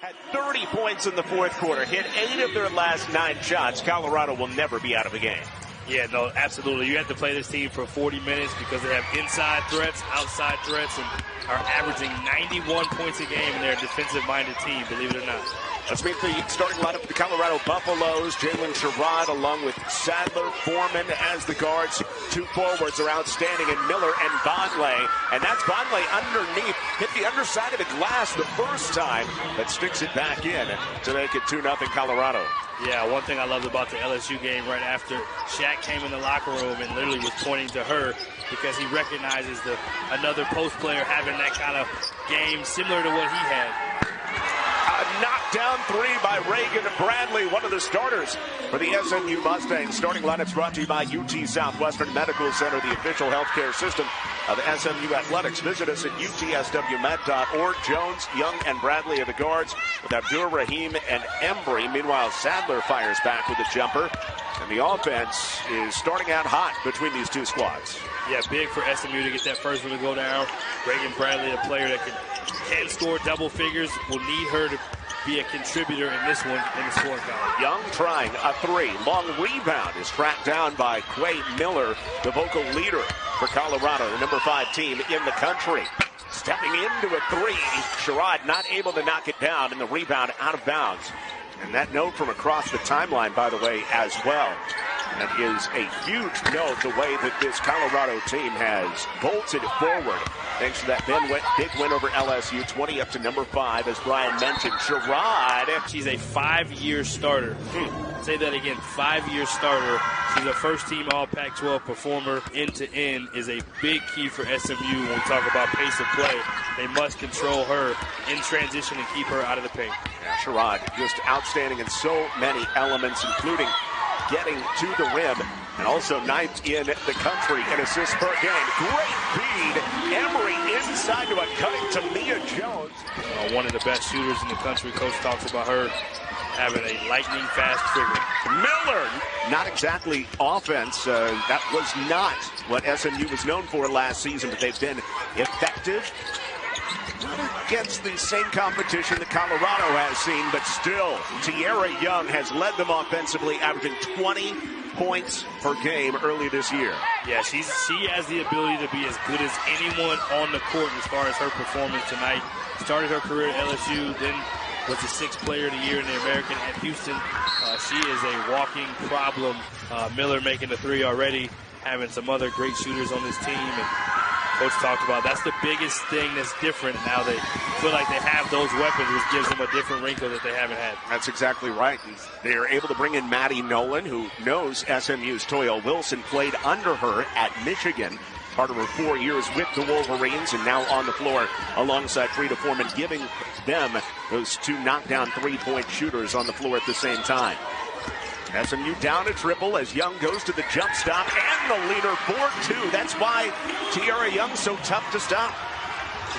Had 30 points in the fourth quarter, hit 8 of their last 9 shots. Colorado will never be out of the game. Yeah, no, absolutely. You have to play this team for 40 minutes because they have inside threats, outside threats, and are averaging 91 points a game, and they're a defensive-minded team, believe it or not. Let's meet the starting lineup for the Colorado Buffaloes. Jaylyn Sherrod along with Sadler, Foreman as the guards. 2 forwards are outstanding in Miller and Vonleh. And that's Vonleh underneath. Hit the underside of the glass the first time, but sticks it back in to make it 2-0 Colorado. Yeah, one thing I loved about the LSU game right after Shaq came in the locker room and literally was pointing to her because he recognizes another post player having that kind of game similar to what he had. A knockdown 3 by Reagan Bradley, one of the starters for the SMU Mustangs. Starting lineups brought to you by UT Southwestern Medical Center, the official healthcare system of SMU Athletics. Visit us at utswmed.org. Jones, Young, and Bradley are the guards with Abdur Rahim and Embry. Meanwhile, Sadler fires back with a jumper. And the offense is starting out hot between these two squads. Yeah, big for SMU to get that first one to go down. Reagan Bradley, a player that can score double figures, will need her to be a contributor in this one in the scoring column. Young trying a 3. Long rebound is tracked down by Quay Miller, the vocal leader for Colorado, the number 5 team in the country. Stepping into a 3. Sherrod not able to knock it down, and the rebound out of bounds. And that note from across the timeline, by the way, as well. That is a huge note, the way that this Colorado team has bolted forward. Thanks to that big win over LSU, 20 up to number 5, as Brian mentioned. Sherrod. She's a 5-year starter. Say that again, 5-year starter. She's a first-team All-Pac-12 performer. End-to-end is a big key for SMU when we talk about pace of play. They must control her in transition and keep her out of the paint. Yeah, Sherrod just outstanding in so many elements, including getting to the rim, and also 9th in the country in assists per game. Great feed. Emery inside to a cutting to Mia Jones. One of the best shooters in the country. Coach talks about her having a lightning-fast trigger. Miller, not exactly offense. That was not what SMU was known for last season, but they've been effective. Not against the same competition that Colorado has seen, but still, Tiara Young has led them offensively, averaging 20 points per game early this year. Yeah, she has the ability to be as good as anyone on the court as far as her performance tonight. Started her career at LSU, then was the 6th player of the year in the American at Houston. She is a walking problem. Miller making the 3 already, having some other great shooters on this team. And Coach talked about that's the biggest thing that's different. Now they feel like they have those weapons, which gives them a different wrinkle that they haven't had. That's exactly right. They are able to bring in Maddie Nolan, who knows SMU's Toya Wilson, played under her at Michigan. Part of her 4 years with the Wolverines, and now on the floor alongside Frida Foreman, giving them those 2 knockdown 3-point shooters on the floor at the same time. SMU down a triple as Young goes to the jump stop, and the leader for 2. That's why Tiara Young's so tough to stop.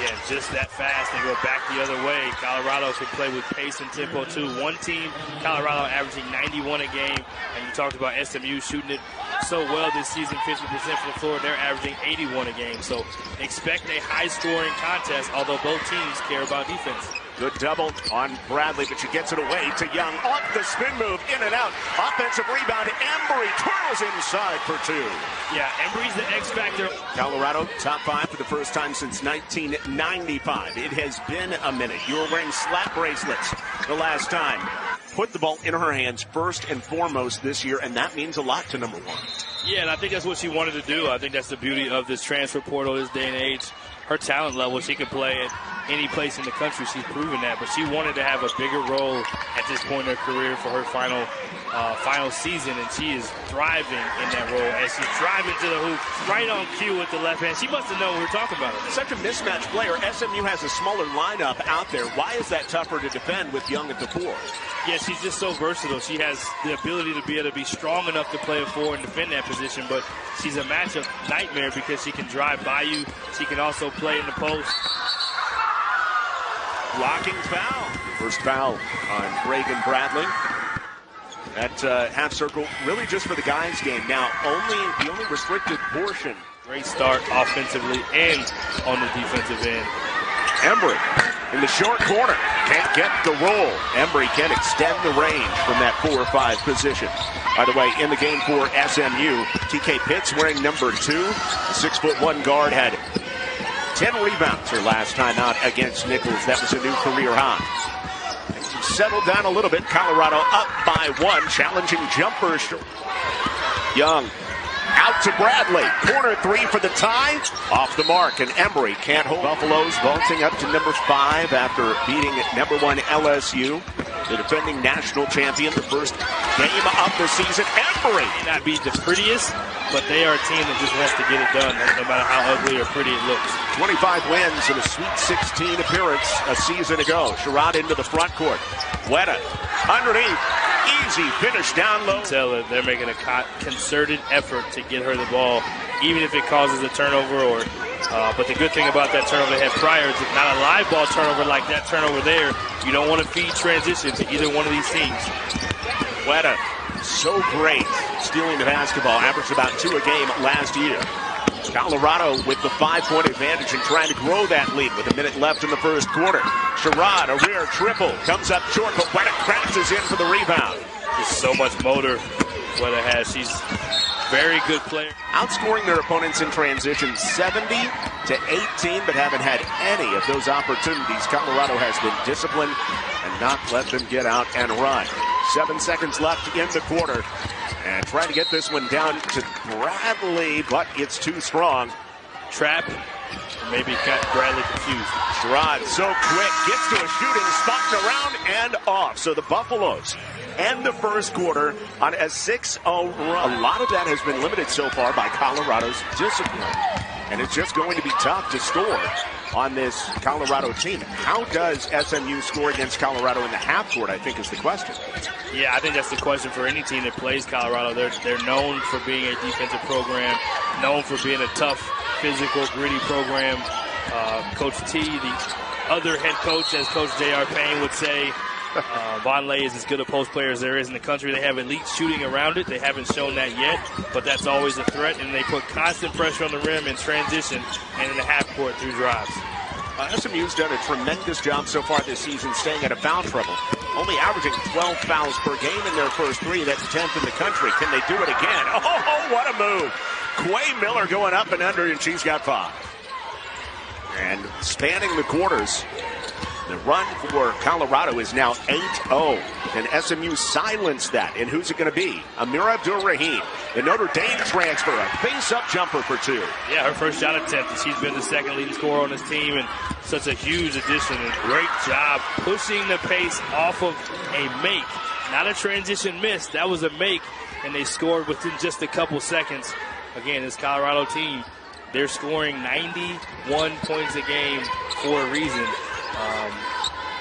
Yeah, just that fast. They go back the other way. Colorado can play with pace and tempo too. One team, Colorado averaging 91 a game, and you talked about SMU shooting it so well this season, 50% from the floor. They're averaging 81 a game. So expect a high-scoring contest, although both teams care about defense. Good double on Bradley, but she gets it away to Young. Off the spin move, in and out. Offensive rebound. Embry twirls inside for 2. Yeah, Embry's the X factor. Colorado, top 5 for the first time since 1995. It has been a minute. You were wearing slap bracelets the last time. Put the ball in her hands first and foremost this year, and that means a lot to number 1. Yeah, and I think that's what she wanted to do. I think that's the beauty of this transfer portal this day and age. Her talent level, she can play at any place in the country. She's proven that, but she wanted to have a bigger role at this point in her career for her final season, and she is thriving in that role as she's driving to the hoop, right on cue with the left hand. She must have known we were talking about it. Such a mismatched player. SMU has a smaller lineup out there. Why is that tougher to defend with Young at the 4? Yeah, she's just so versatile. She has the ability to be able to be strong enough to play a 4 and defend that position, but she's a matchup nightmare because she can drive by you. She can also play in the post. Blocking foul. First foul on Reagan Bradley. That half circle really just for the guys game. Now, the only restricted portion. Great start offensively and on the defensive end. Embry in the short corner. Can't get the roll. Embry can extend the range from that 4 or 5 position. By the way, in the game for SMU, TK Pitts wearing number 2. The 6'1" guard had 10 rebounds her last time out against Nichols. That was a new career high. Settled down a little bit. Colorado up by 1. Challenging jumper. Young out to Bradley. Corner 3 for the tie. Off the mark, and Embry can't hold. Buffaloes vaulting up to number 5 after beating number 1 LSU. The defending national champion, the first game of the season. Embry may not be the prettiest, but they are a team that just wants to get it done, no matter how ugly or pretty it looks. 25 wins in a Sweet 16 appearance a season ago. Sherrod into the front court. Weta underneath. Easy finish down low. Tell that they're making a concerted effort to get her the ball, even if it causes a turnover. But the good thing about that turnover they had prior is not a live ball turnover like that turnover there. You don't want to feed transition to either one of these teams. Weta, so great stealing the basketball. Averaged about 2 a game last year. Colorado with the 5-point advantage and trying to grow that lead with a minute left in the first quarter. Sherrod, a rear triple, comes up short, but Weta crashes in for the rebound. Just so much motor Weta has. She's a very good player. Outscoring their opponents in transition 70-18, but haven't had any of those opportunities. Colorado has been disciplined and not let them get out and run. 7 seconds left in the quarter. And trying to get this one down to Bradley, but it's too strong. Trap, maybe got Bradley confused. Sherrod so quick, gets to a shooting spot and around and off. So the Buffaloes end the first quarter on a 6-0 run. A lot of that has been limited so far by Colorado's discipline. And it's just going to be tough to score on this Colorado team. How does SMU score against Colorado in the half court, I think, is the question. Yeah, I think that's the question for any team that plays Colorado. They're known for being a defensive program, known for being a tough, physical, gritty program. Coach T, the other head coach, as Coach J.R. Payne would say, Vonleh is as good a post player as there is in the country. They have elite shooting around it. They haven't shown that yet, but that's always a threat, and they put constant pressure on the rim in transition and in the half court through drives. SMU's done a tremendous job so far this season staying out of foul trouble. Only averaging 12 fouls per game in their first 3. That's 10th in the country. Can they do it again? Oh, what a move. Quay Miller going up and under, and she's got 5. And spanning the quarters, the run for Colorado is now 8-0. Can SMU silence that? And who's it going to be? Amira Abdul-Rahim, the Notre Dame transfer, a face-up jumper for 2. Yeah, her first shot attempt. She's been the second leading scorer on this team, and such a huge addition. And great job pushing the pace off of a make. Not a transition miss. That was a make, and they scored within just a couple seconds. Again, this Colorado team, they're scoring 91 points a game for a reason.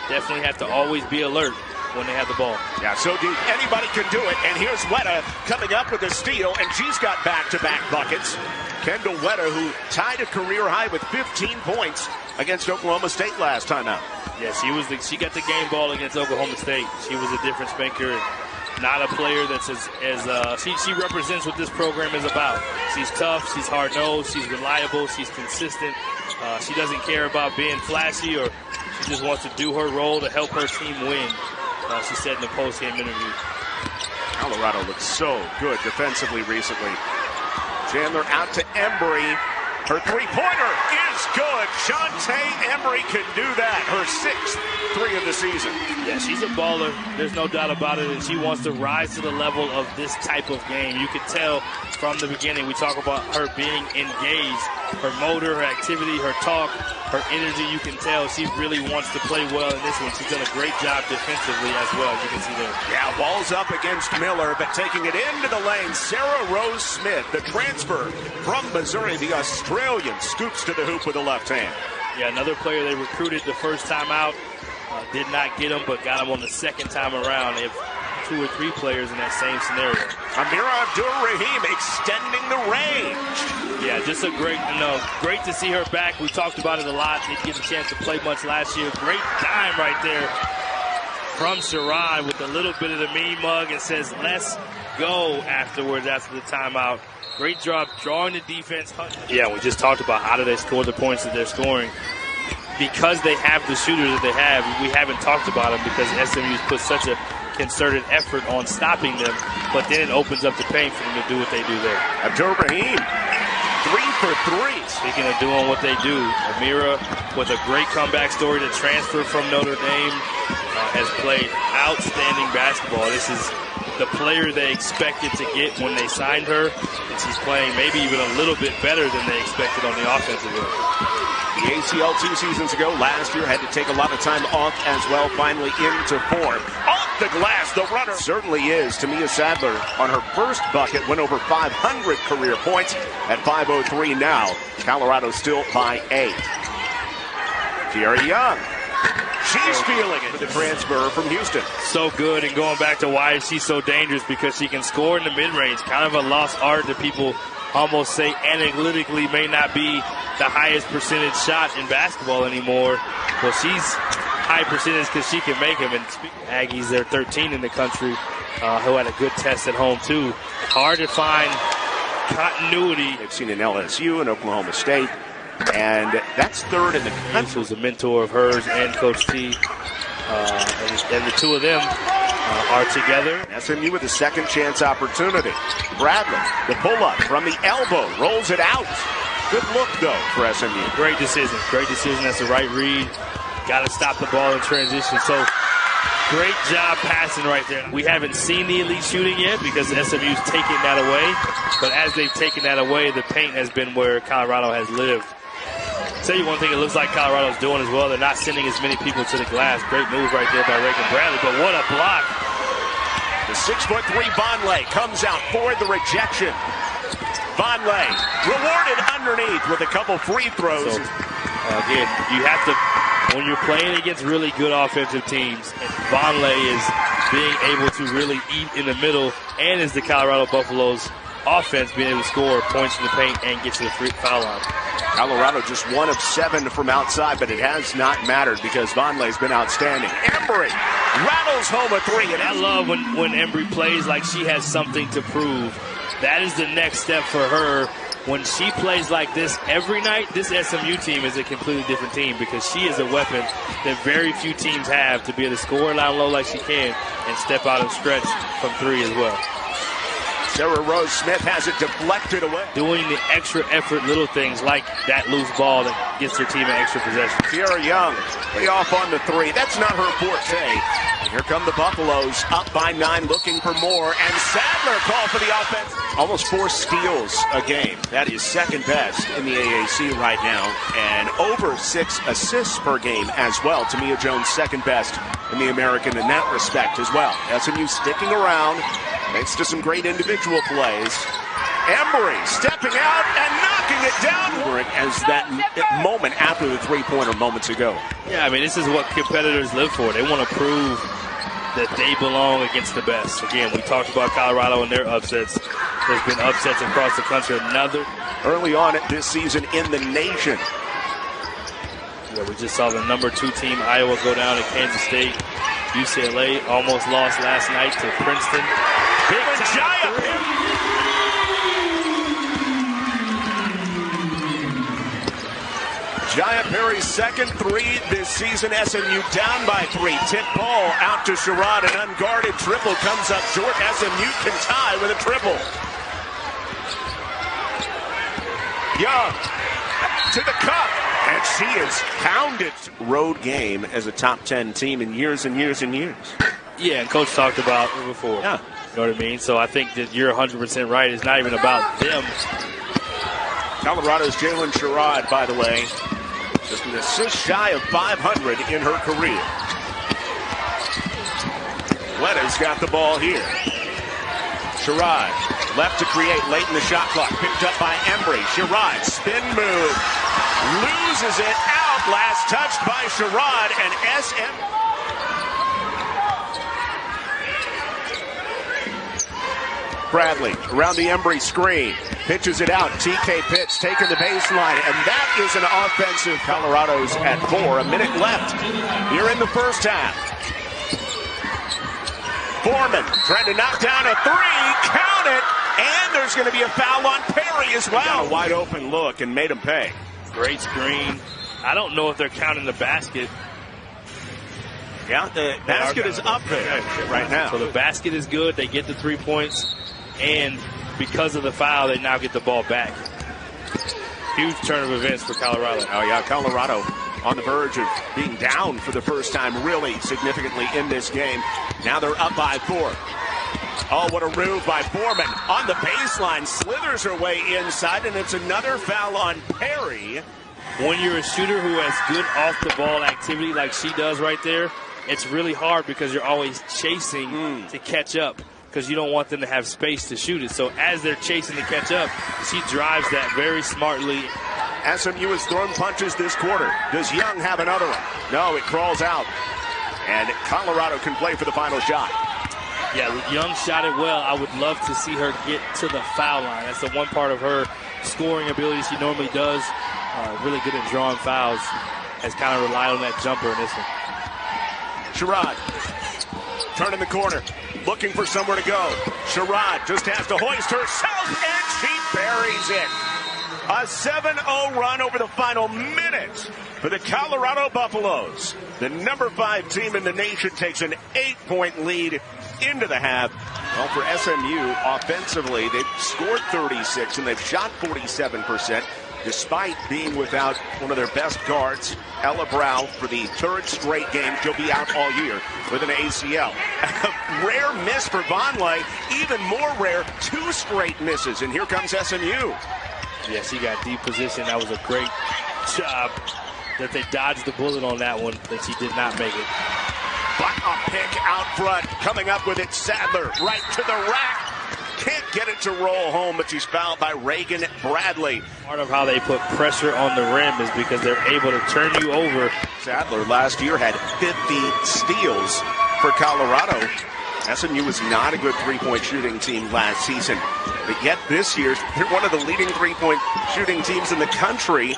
Definitely have to always be alert when they have the ball. Yeah, so deep. Anybody can do it. And here's Weta coming up with a steal, and she's got back-to-back buckets. Kendall Weta, who tied a career high with 15 points against Oklahoma State last time out. Yeah, she got the game ball against Oklahoma State. She was a difference maker. Not a player that's she represents what this program is about. She's tough, she's hard-nosed, she's reliable, she's consistent. She doesn't care about being flashy, or she just wants to do her role to help her team win. She said in the post-game interview. Colorado looks so good defensively recently. Chandler out to Embry. Her three-pointer is good. Shantae Embry can do that. Her 6th 3 of the season. Yeah, she's a baller. There's no doubt about it. And she wants to rise to the level of this type of game. You can tell from the beginning. We talk about her being engaged. Her motor, her activity, her talk, her energy. You can tell she really wants to play well in this one. She's done a great job defensively as well, as you can see there. Yeah, ball's up against Miller, but taking it into the lane. Sarah Rose Smith, the transfer from Missouri, the Australian, scoops to the hoop with the left hand. Yeah, another player they recruited the first time out. Did not get him, but got him on the second time around. They have 2 or 3 players in that same scenario. Amira Abdul-Rahim extending the range. Yeah, just a great to see her back. We talked about it a lot. Didn't get a chance to play much last year. Great time right there from Sherrod with a little bit of the mean mug, and says, let's go afterwards after the timeout. Great job drawing the defense. Yeah, we just talked about how do they score the points that they're scoring. because they have the shooters that they have, we haven't talked about them because SMU's put such a concerted effort on stopping them, but then it opens up the paint for them to do what they do there. Abdur-Rahim, 3 for 3. Speaking of doing what they do, Amira with a great comeback story to transfer from Notre Dame, has played outstanding basketball. This is the player they expected to get when they signed her, and she's playing maybe even a little bit better than they expected on the offensive end. The ACL 2 seasons ago, last year, had to take a lot of time off as well, finally into form. Off the glass, the runner certainly is. Tamia Sadler on her first bucket went over 500 career points at 5:03 now. Colorado still by 8. Tierra Young. She's feeling it for the transfer from Houston. So good, and going back to why she's so dangerous, because she can score in the mid-range. Kind of a lost art that people almost say analytically may not be the highest percentage shot in basketball anymore. Well, she's high percentage because she can make them. And Aggies, they're 13 in the country, who had a good test at home too. Hard to find continuity. They've seen in LSU and Oklahoma State. And that's 3rd in the country. Who's a mentor of hers and Coach T. And the two of them are together. SMU with a second chance opportunity. Bradley, the pull-up from the elbow, rolls it out. Good look, though, for SMU. Great decision. Great decision. That's the right read. Got to stop the ball in transition. So great job passing right there. We haven't seen the elite shooting yet because SMU's taking that away. But as they've taken that away, the paint has been where Colorado has lived. Tell you one thing it looks like Colorado's doing as well. They're not sending as many people to the glass. Great move right there by Reagan Bradley, but what a block. The 6'3" Vonleh comes out for the rejection. Vonleh rewarded underneath with a couple free throws. So, again, you have to, when you're playing against really good offensive teams, and Vonleh is being able to really eat in the middle, and is the Colorado Buffaloes offense being able to score points in the paint and get to the free foul line. Colorado just 1 of 7 from outside, but it has not mattered because Vonleh's been outstanding. Embry rattles home a 3. And I love when Embry plays like she has something to prove. That is the next step for her. When she plays like this every night, this SMU team is a completely different team because she is a weapon that very few teams have to be able to score down low like she can and step out and stretch from 3 as well. Sarah Rose Smith has it deflected away. Doing the extra effort little things like that loose ball that gets their team an extra possession. Tierra Young way off on the 3. That's not her forte. Here come the Buffaloes up by 9 looking for more. And Sadler called for the offense. Almost 4 steals a game. That is second best in the AAC right now. And over 6 assists per game as well. Tamia Jones second best in the American in that respect as well. SMU sticking around. Thanks to some great individual plays. Embry stepping out and knocking it down. As that moment after the 3-pointer moments ago. Yeah, I mean, this is what competitors live for. They want to prove that they belong against the best. Again, we talked about Colorado and their upsets. There's been upsets across the country. Another early on this season in the nation. Yeah, we just saw the number 2 team, Iowa, go down to Kansas State. UCLA almost lost last night to Princeton. Big time 3. Jaya Perry's second 3 this season. SMU down by 3. Tip ball out to Sherrod. An unguarded triple comes up short. SMU can tie with a triple. Young to the cup. And she has pounded road game as a top 10 team in years and years and years. Yeah, and Coach talked about it before. Yeah. You know what I mean? So I think that you're 100% right. It's not even about them. Colorado's Jaylyn Sherrod, by the way, just an assist shy of 500 in her career. Letta's got the ball here. Sherrod left to create late in the shot clock. Picked up by Embry. Sherrod, spin move. Loses it out. Last touched by Sherrod and SM. Bradley around the Embry screen. Pitches it out. TK Pitts taking the baseline. And that is an offensive. Colorado's at 4. A minute left here in the first half. Foreman trying to knock down a 3. Count it. And there's going to be a foul on Perry as well. Got a wide open look and made him pay. Great screen I don't know if they're counting the basket. Yeah, the basket is up there right now. So the basket is good. They get the 3 points. And because of the foul, they now get the ball back. Huge turn of events for Colorado. Oh, yeah, Colorado on the verge of being down for the first time really significantly in this game. Now they're up by 4. Oh, what a move by Foreman. On the baseline, slithers her way inside, and it's another foul on Perry. When you're a shooter who has good off-the-ball activity like she does right there, it's really hard because you're always chasing to catch up because you don't want them to have space to shoot it. So as they're chasing to catch up, she drives that very smartly. SMU has thrown punches this quarter. Does Young have another one? No, it crawls out. And Colorado can play for the final shot. Yeah, Young shot it well. I would love to see her get to the foul line. That's the one part of her scoring ability she normally does. Really good at drawing fouls. Has kind of relied on that jumper in this one. Sherrod turning the corner, looking for somewhere to go. Sherrod just has to hoist herself, and she buries it. A 7-0 run over the final minute for the Colorado Buffaloes. The number 5 team in the nation takes an 8-point lead into the half. Well, for SMU, offensively, they've scored 36 and they've shot 47%, despite being without one of their best guards, Ella Brow, for the 3rd straight game. She'll be out all year with an ACL. A rare miss for Vonleh, even more rare, 2 straight misses, and here comes SMU. Yeah, she got deep position. That was a great job that they dodged the bullet on that one, that she did not make it. But a pick out front, coming up with it, Sadler, right to the rack. Can't get it to roll home, but she's fouled by Reagan Bradley. Part of how they put pressure on the rim is because they're able to turn you over. Sadler last year had 50 steals for Colorado. SMU was not a good three-point shooting team last season, but yet this year they're one of the leading three-point shooting teams in the country.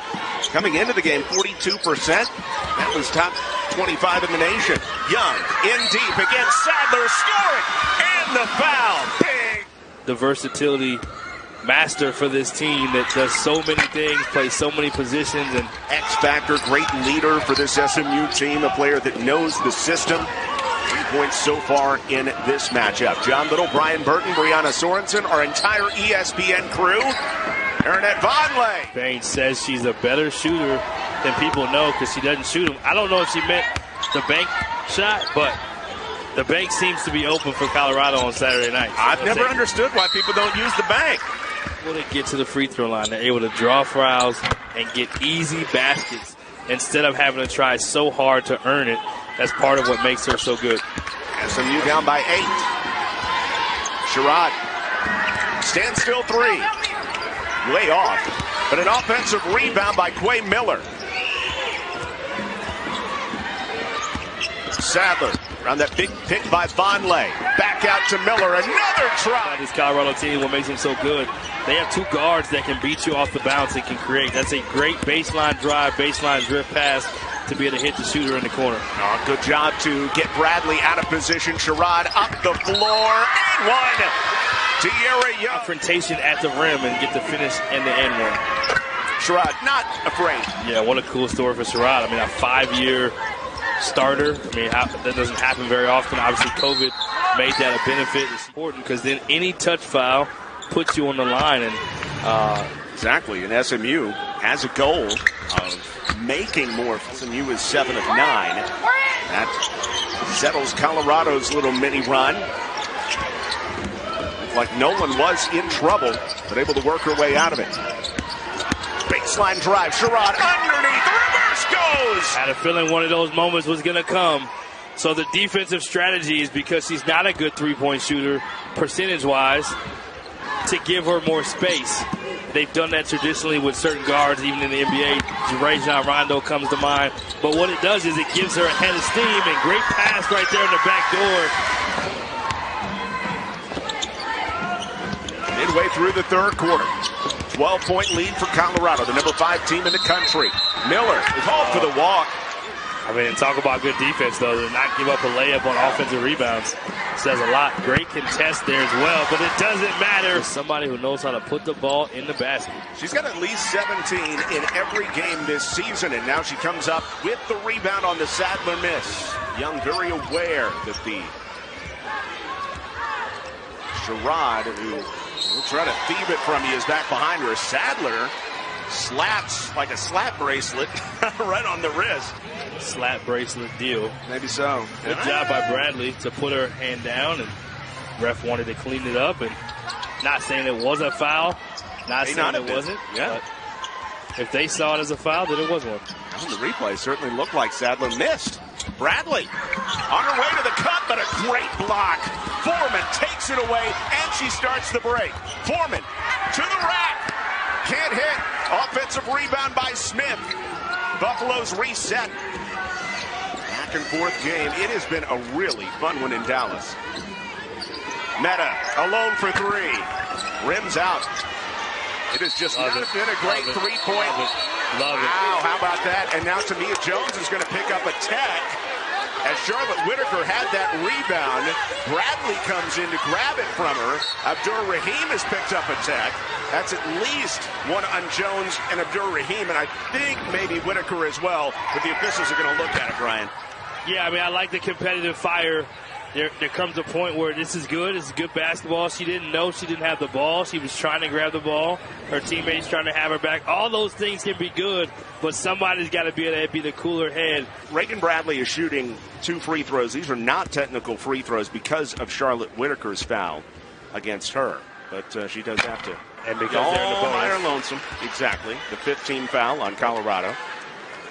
Coming into the game, 42%. That was top 25 in the nation. Young in deep against Sadler, scoring, and the foul. Big. The versatility master for this team that does so many things, plays so many positions, and X-factor, great leader for this SMU team, a player that knows the system. 3 points so far in this matchup. John Little, Brian Burton, Brianna Sorensen, our entire ESPN crew. Aaronette Vonleh. Bain says she's a better shooter than people know because she doesn't shoot them. I don't know if she meant the bank shot, but the bank seems to be open for Colorado on Saturday night. I've never understood why people don't use the bank. When they get to the free throw line, they're able to draw fouls and get easy baskets instead of having to try so hard to earn it. That's part of what makes her so good. SMU down by 8. Sherrod, standstill 3. Way off, but an offensive rebound by Quay Miller. Sadler around that big pick by Vonleh. Back out to Miller. Another try. This Colorado team, what makes them so good, they have 2 guards that can beat you off the bounce and can create. That's a great baseline drive, baseline drift pass to be able to hit the shooter in the corner. Oh, good job to get Bradley out of position. Sherrod up the floor and one. Tierra Young. Confrontation at the rim and get the finish and the end one. Sherrod not afraid. Yeah, what a cool story for Sherrod. I mean, a 5-year starter. I mean, that doesn't happen very often. Obviously, COVID made that a benefit. It's important because then any touch foul puts you on the line. And exactly, and SMU has a goal of making more. SMU is 7 of 9. That settles Colorado's little mini run. Like Nolan was in trouble, but able to work her way out of it. Baseline drive, Sherrod underneath, reverse goes! Had a feeling one of those moments was going to come. So the defensive strategy is, because she's not a good three-point shooter, percentage-wise, to give her more space. They've done that traditionally with certain guards, even in the NBA. Rajon Rondo comes to mind. But what it does is it gives her a head of steam, and great pass right there in the back door. Midway through the 3rd quarter. 12-point lead for Colorado, the number 5 team in the country. Miller is all for the walk. I mean, talk about good defense, though, to not give up a layup on offensive rebounds. says a lot. Great contest there as well, but it doesn't matter. Somebody who knows how to put the ball in the basket. She's got at least 17 in every game this season, and now she comes up with the rebound on the Sadler miss. Young very aware that the Sherrod, who will try to thieve it from you, is back behind her. Sadler slaps like a slap bracelet right on the wrist. Slap bracelet deal. Maybe so. Good job by Bradley to put her hand down, and ref wanted to clean it up, and not saying it was a foul, not saying it wasn't. Yeah. But if they saw it as a foul, then it was one. And the replay certainly looked like Sadler missed. Bradley on her way to the cup, but a great block. Foreman takes it away, and she starts the break. Foreman to the rack. Can't hit. Offensive rebound by Smith. Buffaloes reset. Back and forth game. It has been a really fun one in Dallas. Meta alone for three. Rims out. It has just not been a great three-point. Love it. Wow, how about that? And now Tamia Jones is going to pick up a tech. As Charlotte Whitaker had that rebound, Bradley comes in to grab it from her. Abdur-Rahim has picked up a tech. That's at least one on Jones and Abdur-Rahim, and I think maybe Whitaker as well, but the officials are going to look at it, Brian. Yeah, I mean, I like the competitive fire. There comes a point where this is good. It's good basketball. She didn't know she didn't have the ball. She was trying to grab the ball. Her teammates trying to have her back. All those things can be good, but somebody's got to be able to be the cooler head. Reagan Bradley is shooting 2 free throws. These are not technical free throws because of Charlotte Whitaker's foul against her. But she does have to. And because they're in the bonus. Iron lonesome. Exactly. The 15 foul on Colorado.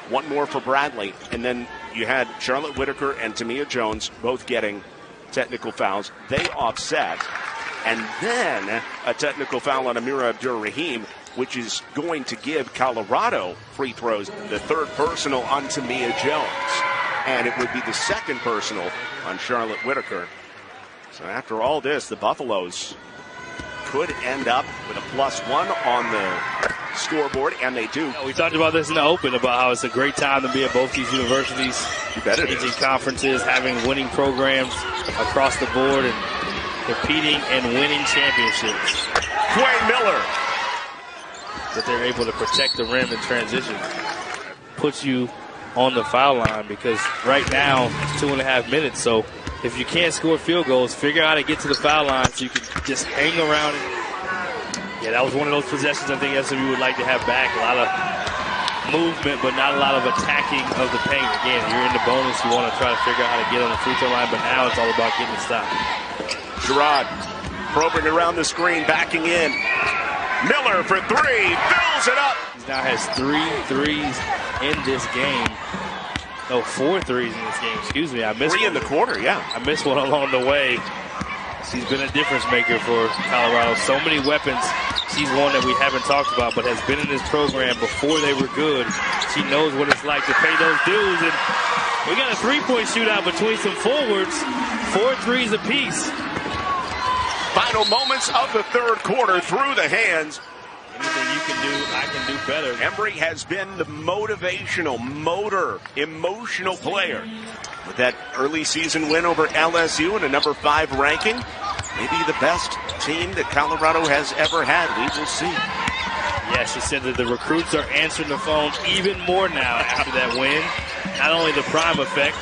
One more for Bradley. And then you had Charlotte Whitaker and Tamia Jones both getting technical fouls. They offset. And then a technical foul on Amira Abdur-Rahim, which is going to give Colorado free throws. The third personal on Tamia Jones. And it would be the second personal on Charlotte Whitaker. So after all this, the Buffaloes could end up with a +1 on the scoreboard, and they do. We talked about this in the open, about how it's a great time to be at both these universities. You bet it changing is. conferences, having winning programs across the board, and competing and winning championships. Quay Miller. That they're able to protect the rim in transition. Puts you on the foul line, because right now it's 2.5 minutes, so if you can't score field goals, figure out how to get to the foul line so you can just hang around it. Yeah, that was one of those possessions I think SMU would like to have back. A lot of movement, but not a lot of attacking of the paint. Again, you're in the bonus. You want to try to figure out how to get on the free throw line, but now it's all about getting the stop. Sherrod probing around the screen, backing in. Miller for three, fills it up. He now has 3 threes in this game. No, 4 threes in this game. Excuse me. I missed 3 in the quarter, yeah. I missed one along the way. She's been a difference maker for Colorado. So many weapons. She's one that we haven't talked about, but has been in this program before they were good. She knows what it's like to pay those dues. And we got a 3-point shootout between some forwards. 4 threes apiece. Final moments of the third quarter through the hands. Anything you can do, I can do better. Embry has been the motivational, emotional player. With that early season win over LSU and a number 5 ranking, maybe the best team that Colorado has ever had. We will see. Yeah, she said that the recruits are answering the phone even more now after that win. Not only the prime effect,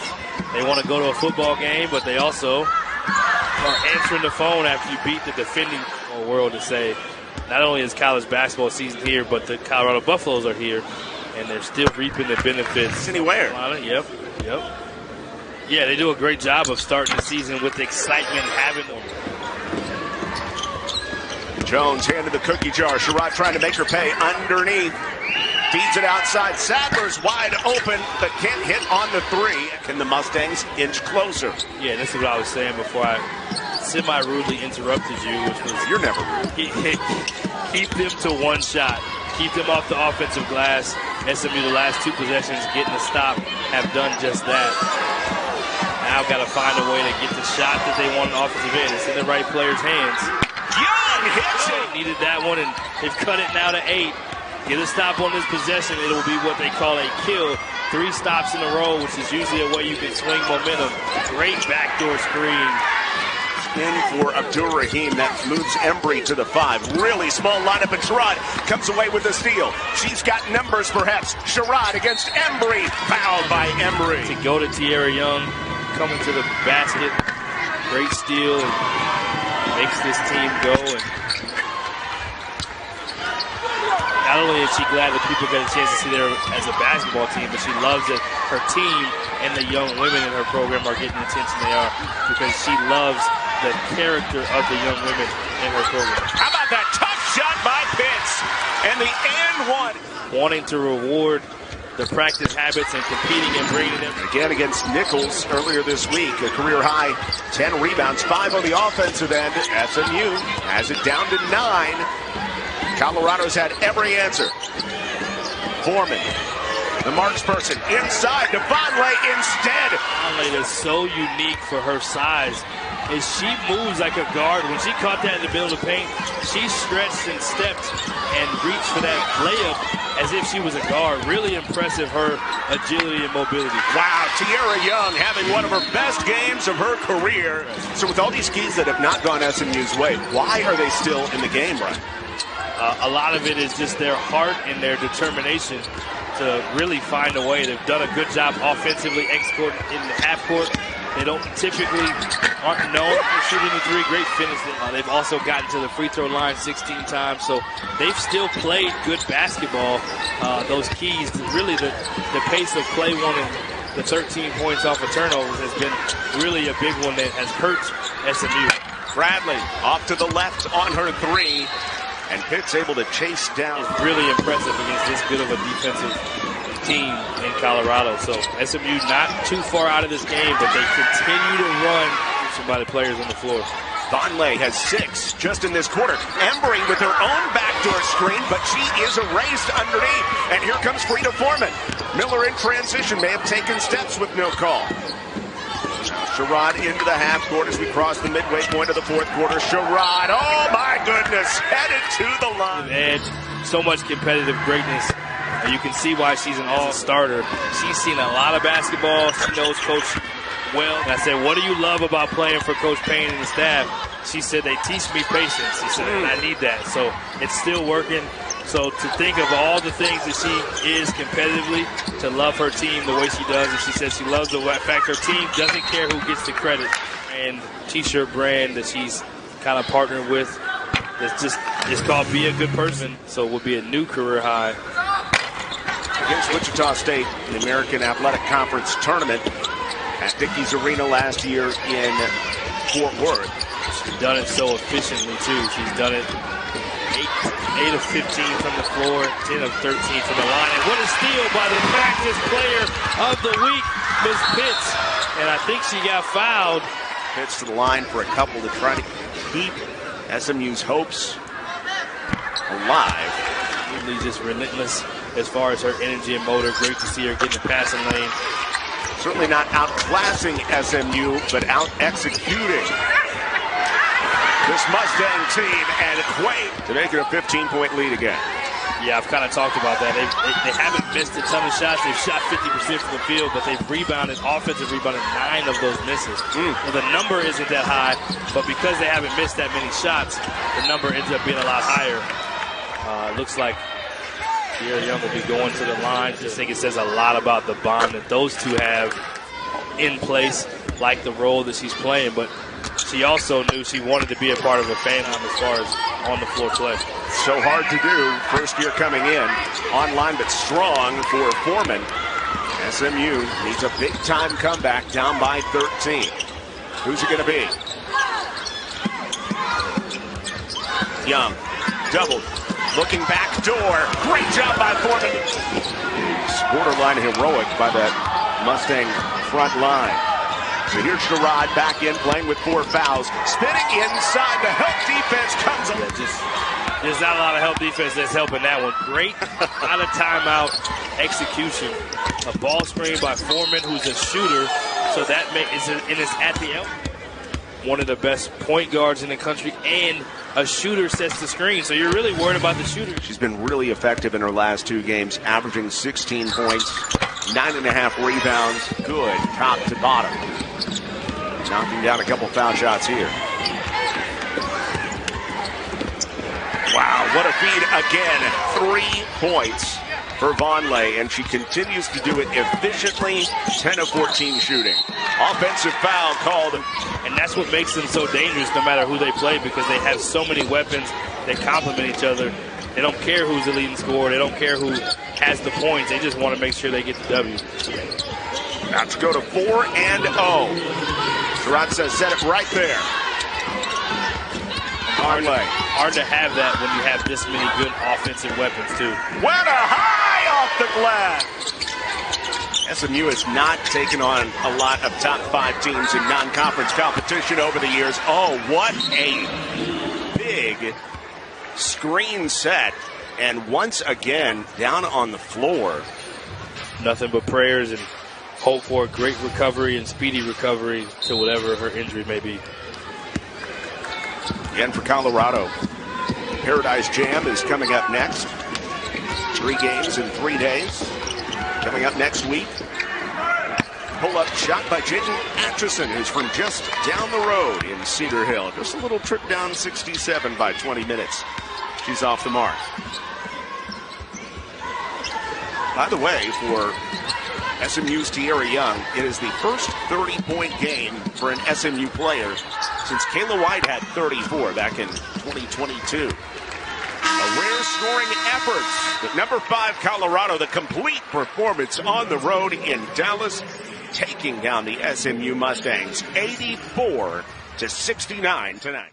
they want to go to a football game, but they also are answering the phone after you beat the defending world to say, not only is college basketball season here, but the Colorado Buffaloes are here, and they're still reaping the benefits. Anywhere. Yep. Yeah, they do a great job of starting the season with excitement, having them. Jones handed the cookie jar. Sherrod trying to make her pay underneath. Feeds it outside. Sadler's wide open, but can't hit on the 3. Can the Mustangs inch closer? Yeah, this is what I was saying before I semi-rudely interrupted you, which was... You're never rude. Keep them to one shot. Keep them off the offensive glass. SMU, the last 2 possessions, getting a stop, have done just that. Now got to find a way to get the shot that they want on offensive end. It's in the right player's hands. Young hits it. Needed that one, and they've cut it now to 8. Get a stop on this possession. It'll be what they call a kill. 3 stops in a row, which is usually a way you can swing momentum. Great backdoor screen in for Abdur-Rahim. That moves Embry to the 5. Really small lineup, and Sherrod comes away with the steal. She's got numbers, perhaps. Sherrod against Embry. Fouled by Embry. To go to Tierra Young, coming to the basket. Great steal, and makes this team go. And not only is she glad that people get a chance to see her as a basketball team, but she loves that her team and the young women in her program are getting the attention they are, because she loves the character of the young women in her program. How about that tough shot by Pitts? And the and one. Wanting to reward the practice habits and competing and bringing them. Again against Nichols earlier this week, a career high 10 rebounds, 5 on the offensive end. SMU has it down to 9. Colorado's had every answer. Foreman, the marks person, inside to Vonleh instead. Vonleh is so unique for her size. As she moves like a guard. When she caught that in the middle of the paint, she stretched and stepped and reached for that layup as if she was a guard. Really impressive, her agility and mobility. Wow, Tierra Young having one of her best games of her career. So with all these keys that have not gone SMU's way, why are they still in the game, Brian? A lot of it is just their heart and their determination to really find a way. They've done a good job offensively executing in the half court. They aren't known for shooting the three. Great finish. They've also gotten to the free throw line 16 times. So they've still played good basketball. Those keys, really the pace of play, one and the 13 points off of turnovers has been really a big one that has hurt SMU. Bradley off to the left on her 3. And Pitt's able to chase down. It's really impressive against this good of a defensive team in Colorado. So SMU not too far out of this game, but they continue to run by the players on the floor. Vonleh has 6 just in this quarter. Embry with her own backdoor screen, but she is erased underneath. And here comes Frida Foreman. Miller in transition, may have taken steps with no call. Sherrod into the half court as we cross the midway point of the 4th quarter. Sherrod, oh my goodness, headed to the line. And so much competitive greatness. You can see why she's an all-starter. She's seen a lot of basketball. She knows Coach well. And I said, what do you love about playing for Coach Payne and the staff? She said, they teach me patience. She said, and I need that. So it's still working. So to think of all the things that she is competitively, to love her team the way she does, and she says she loves the fact her team doesn't care who gets the credit. And t-shirt brand that she's kind of partnered with, it's called Be a Good Person, so it will be a new career high. Against Wichita State in the American Athletic Conference Tournament at Dickies Arena last year in Fort Worth. She's done it so efficiently, too. She's done it 8 of 15 from the floor, 10 of 13 from the line. And what a steal by the practice player of the week, Miss Pitts. And I think she got fouled. Pitts to the line for a couple to try to keep SMU's hopes alive. Really just relentless as far as her energy and motor. Great to see her getting the passing lane. Certainly not outclassing SMU, but out-executing this Mustang team, and Quay to make it a 15-point lead again. Yeah, I've kind of talked about that. They haven't missed a ton of shots. They've shot 50% from the field, but they've offensive rebounded 9 of those misses. Well, the number isn't that high, but because they haven't missed that many shots, the number ends up being a lot higher. Looks like Tierra Young will be going to the line. I just think it says a lot about the bond that those two have in place, like the role that she's playing, but she also knew she wanted to be a part of a fan as far as on-the-floor play. So hard to do. First year coming in. Online but strong for Foreman. SMU needs a big-time comeback down by 13. Who's it going to be? Young. Doubled. Looking back door. Great job by Foreman. Borderline heroic by that Mustang front line. So here's Sherrod back in, playing with 4 fouls. Spinning inside, the help defense comes up. There's not a lot of help defense that's helping that one. Great out of timeout execution. A ball screen by Foreman, who's a shooter. So that is at the elbow. One of the best point guards in the country, and a shooter sets the screen. So you're really worried about the shooter. She's been really effective in her last 2 games, averaging 16 points, 9.5 rebounds. Good top to bottom. Knocking down a couple foul shots here. Wow, what a feed again. 3 points for Vonleh, and she continues to do it efficiently. 10 of 14 shooting. Offensive foul called. And that's what makes them so dangerous no matter who they play, because they have so many weapons that complement each other. They don't care who's the leading scorer. They don't care who has the points. They just want to make sure they get the W. About to go to 4-0. Sherrod says set it right there. Hard to have that when you have this many good offensive weapons, too. What a high off the glass! SMU has not taken on a lot of top 5 teams in non-conference competition over the years. Oh, what a big screen set. And once again, down on the floor. Nothing but prayers and hope for a great recovery and speedy recovery to whatever her injury may be. Again for Colorado, Paradise Jam is coming up next. 3 games in 3 days. Coming up next week. Pull-up shot by Jaylyn Sherrod, who's from just down the road in Cedar Hill. Just a little trip down 67 by 20 minutes. She's off the mark. By the way, for SMU's Tierra Young, it is the first 30-point game for an SMU player since Kayla White had 34 back in 2022. A rare scoring effort. But number 5, Colorado, the complete performance on the road in Dallas, taking down the SMU Mustangs 84-69 tonight.